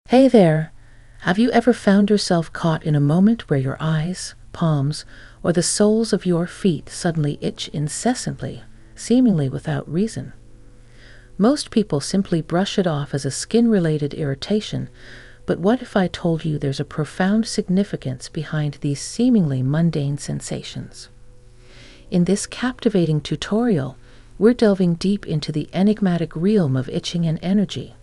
Hey there! Have you ever found yourself caught in a moment where your eyes, palms, or the soles of your feet suddenly itch incessantly, seemingly without reason? Most people simply brush it off as a skin-related irritation, but what if I told you there's a profound significance behind these seemingly mundane sensations? In this captivating tutorial, we're delving deep into the enigmatic realm of itching and energy.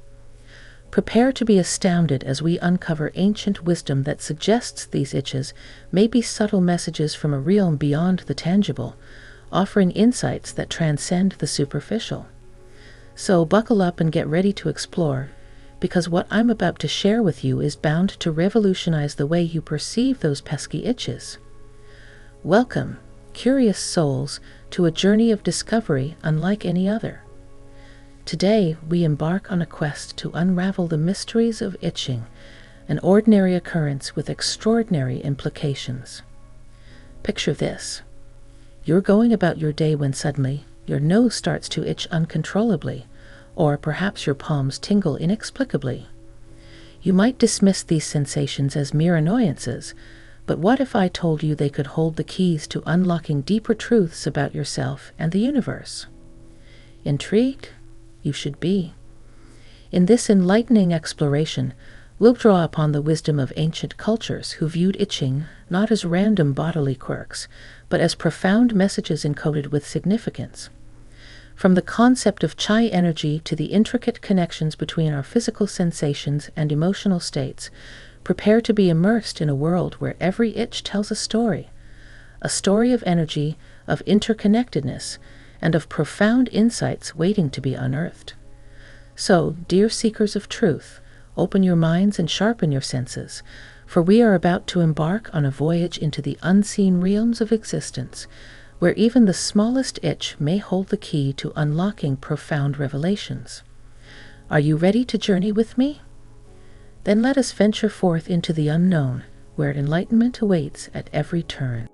Prepare to be astounded as we uncover ancient wisdom that suggests these itches may be subtle messages from a realm beyond the tangible, offering insights that transcend the superficial. So buckle up and get ready to explore, because what I'm about to share with you is bound to revolutionize the way you perceive those pesky itches. Welcome, curious souls, to a journey of discovery unlike any other. Today, we embark on a quest to unravel the mysteries of itching, an ordinary occurrence with extraordinary implications. Picture this. You're going about your day when suddenly your nose starts to itch uncontrollably, or perhaps your palms tingle inexplicably. You might dismiss these sensations as mere annoyances, but what if I told you they could hold the keys to unlocking deeper truths about yourself and the universe? Intrigued? You should be. In this enlightening exploration, we'll draw upon the wisdom of ancient cultures who viewed itching not as random bodily quirks, but as profound messages encoded with significance. From the concept of chi energy to the intricate connections between our physical sensations and emotional states, prepare to be immersed in a world where every itch tells a story of energy, of interconnectedness, and of profound insights waiting to be unearthed. So, dear seekers of truth, open your minds and sharpen your senses, for we are about to embark on a voyage into the unseen realms of existence, where even the smallest itch may hold the key to unlocking profound revelations. Are you ready to journey with me? Then let us venture forth into the unknown, where enlightenment awaits at every turn.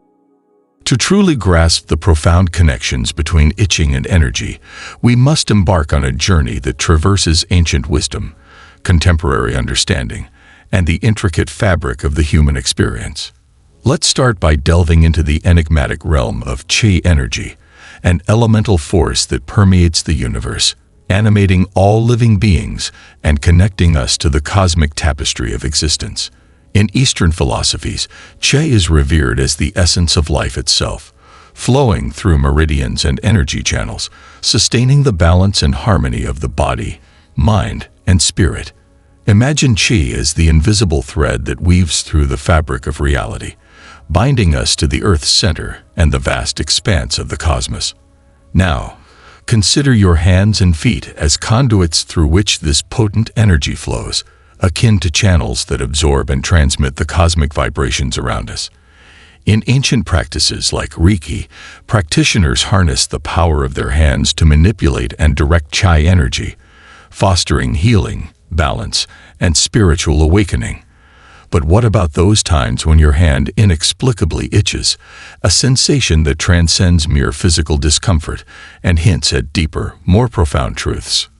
To truly grasp the profound connections between itching and energy, we must embark on a journey that traverses ancient wisdom, contemporary understanding, and the intricate fabric of the human experience. Let's start by delving into the enigmatic realm of chi energy, an elemental force that permeates the universe, animating all living beings and connecting us to the cosmic tapestry of existence. In Eastern philosophies, chi is revered as the essence of life itself, flowing through meridians and energy channels, sustaining the balance and harmony of the body, mind, and spirit. Imagine chi as the invisible thread that weaves through the fabric of reality, binding us to the Earth's center and the vast expanse of the cosmos. Now, consider your hands and feet as conduits through which this potent energy flows, akin to channels that absorb and transmit the cosmic vibrations around us. In ancient practices like Reiki, practitioners harness the power of their hands to manipulate and direct chi energy, fostering healing, balance, and spiritual awakening. But what about those times when your hand inexplicably itches, a sensation that transcends mere physical discomfort and hints at deeper, more profound truths?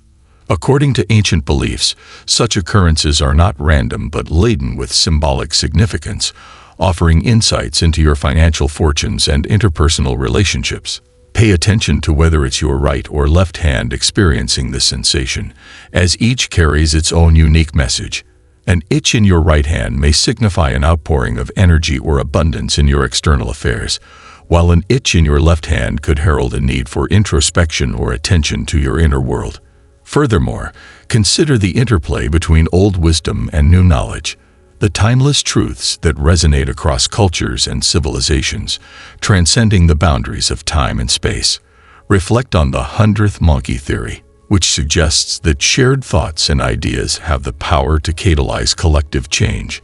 According to ancient beliefs, such occurrences are not random but laden with symbolic significance, offering insights into your financial fortunes and interpersonal relationships. Pay attention to whether it's your right or left hand experiencing this sensation, as each carries its own unique message. An itch in your right hand may signify an outpouring of energy or abundance in your external affairs, while an itch in your left hand could herald a need for introspection or attention to your inner world. Furthermore, consider the interplay between old wisdom and new knowledge, the timeless truths that resonate across cultures and civilizations, transcending the boundaries of time and space. Reflect on the 100th monkey theory, which suggests that shared thoughts and ideas have the power to catalyze collective change,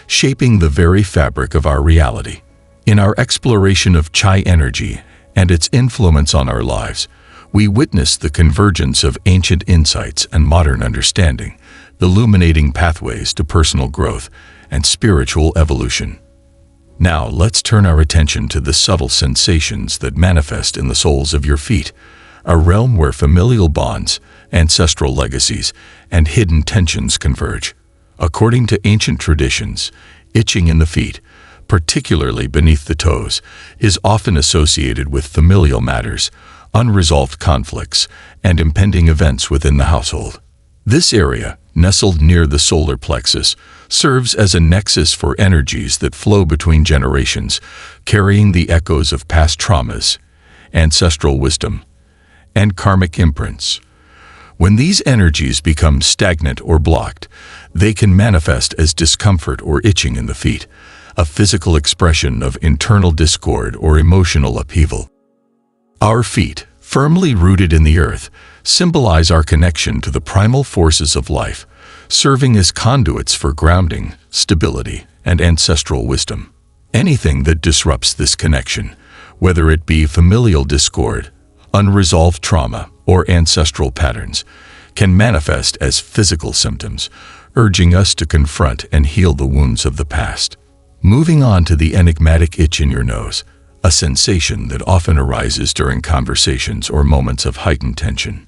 shaping the very fabric of our reality. In our exploration of chi energy and its influence on our lives, we witness the convergence of ancient insights and modern understanding, illuminating pathways to personal growth and spiritual evolution. Now, let's turn our attention to the subtle sensations that manifest in the soles of your feet, a realm where familial bonds, ancestral legacies, and hidden tensions converge. According to ancient traditions, itching in the feet, particularly beneath the toes, is often associated with familial matters, unresolved conflicts, and impending events within the household. This area, nestled near the solar plexus, serves as a nexus for energies that flow between generations, carrying the echoes of past traumas, ancestral wisdom, and karmic imprints. When these energies become stagnant or blocked, they can manifest as discomfort or itching in the feet, a physical expression of internal discord or emotional upheaval. Our feet, firmly rooted in the earth, symbolize our connection to the primal forces of life, serving as conduits for grounding, stability, and ancestral wisdom. Anything that disrupts this connection, whether it be familial discord, unresolved trauma, or ancestral patterns, can manifest as physical symptoms, urging us to confront and heal the wounds of the past. Moving on to the enigmatic itch in your nose, a sensation that often arises during conversations or moments of heightened tension.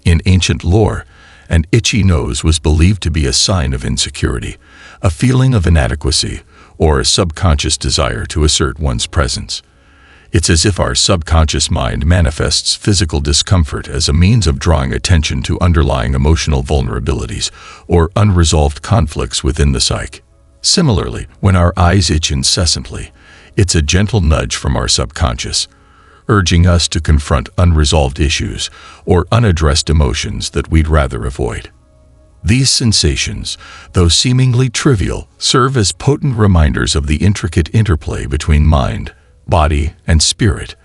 In ancient lore, an itchy nose was believed to be a sign of insecurity, a feeling of inadequacy, or a subconscious desire to assert one's presence. It's as if our subconscious mind manifests physical discomfort as a means of drawing attention to underlying emotional vulnerabilities or unresolved conflicts within the psyche. Similarly, when our eyes itch incessantly, it's a gentle nudge from our subconscious, urging us to confront unresolved issues or unaddressed emotions that we'd rather avoid. These sensations, though seemingly trivial, serve as potent reminders of the intricate interplay between mind, body, and spirit,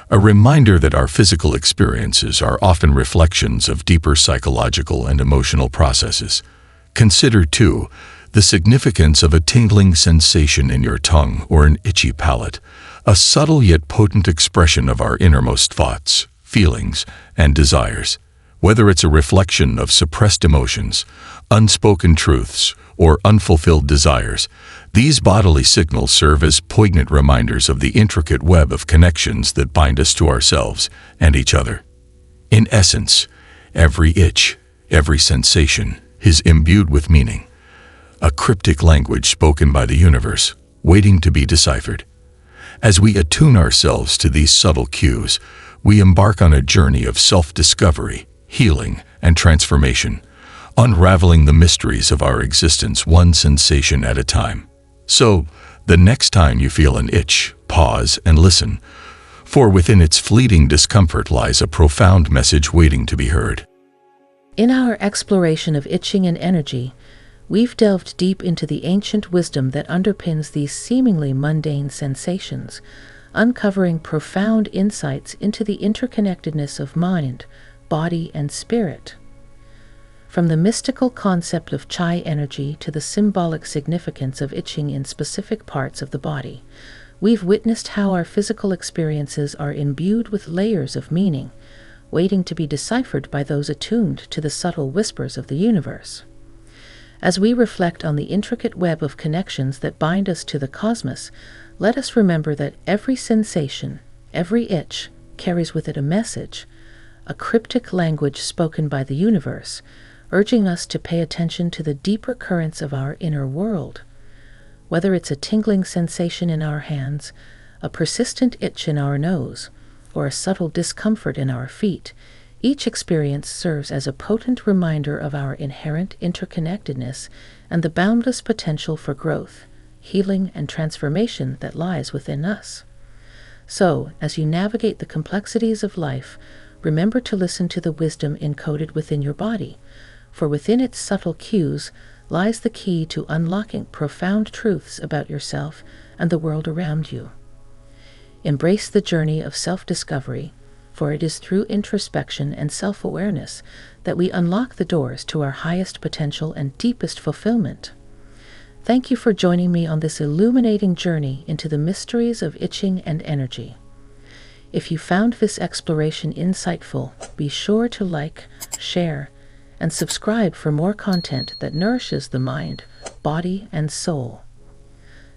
a reminder that our physical experiences are often reflections of deeper psychological and emotional processes. Consider, too, the significance of a tingling sensation in your tongue or an itchy palate, a subtle yet potent expression of our innermost thoughts, feelings, and desires. Whether it's a reflection of suppressed emotions, unspoken truths, or unfulfilled desires, these bodily signals serve as poignant reminders of the intricate web of connections that bind us to ourselves and each other. In essence, every itch, every sensation, is imbued with meaning, a cryptic language spoken by the universe, waiting to be deciphered. As we attune ourselves to these subtle cues, we embark on a journey of self-discovery, healing, and transformation, unraveling the mysteries of our existence one sensation at a time. So, the next time you feel an itch, pause and listen, for within its fleeting discomfort lies a profound message waiting to be heard. In our exploration of itching and energy, we've delved deep into the ancient wisdom that underpins these seemingly mundane sensations, uncovering profound insights into the interconnectedness of mind, body, and spirit. From the mystical concept of chi energy to the symbolic significance of itching in specific parts of the body, we've witnessed how our physical experiences are imbued with layers of meaning, waiting to be deciphered by those attuned to the subtle whispers of the universe. As we reflect on the intricate web of connections that bind us to the cosmos, let us remember that every sensation, every itch, carries with it a message, a cryptic language spoken by the universe, urging us to pay attention to the deeper currents of our inner world. Whether it's a tingling sensation in our hands, a persistent itch in our nose, or a subtle discomfort in our feet, each experience serves as a potent reminder of our inherent interconnectedness and the boundless potential for growth, healing, and transformation that lies within us. So, as you navigate the complexities of life, remember to listen to the wisdom encoded within your body, for within its subtle cues lies the key to unlocking profound truths about yourself and the world around you. Embrace the journey of self-discovery, for it is through introspection and self-awareness that we unlock the doors to our highest potential and deepest fulfillment. Thank you for joining me on this illuminating journey into the mysteries of itching and energy. If you found this exploration insightful, be sure to like, share, and subscribe for more content that nourishes the mind, body, and soul.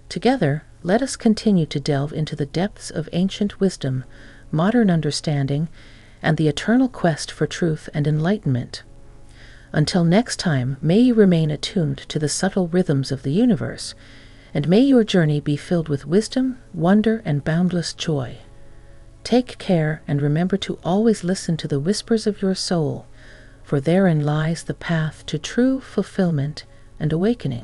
Together, let us continue to delve into the depths of ancient wisdom, modern understanding, and the eternal quest for truth and enlightenment. Until next time, may you remain attuned to the subtle rhythms of the universe, and may your journey be filled with wisdom, wonder, and boundless joy. Take care and remember to always listen to the whispers of your soul, for therein lies the path to true fulfillment and awakening.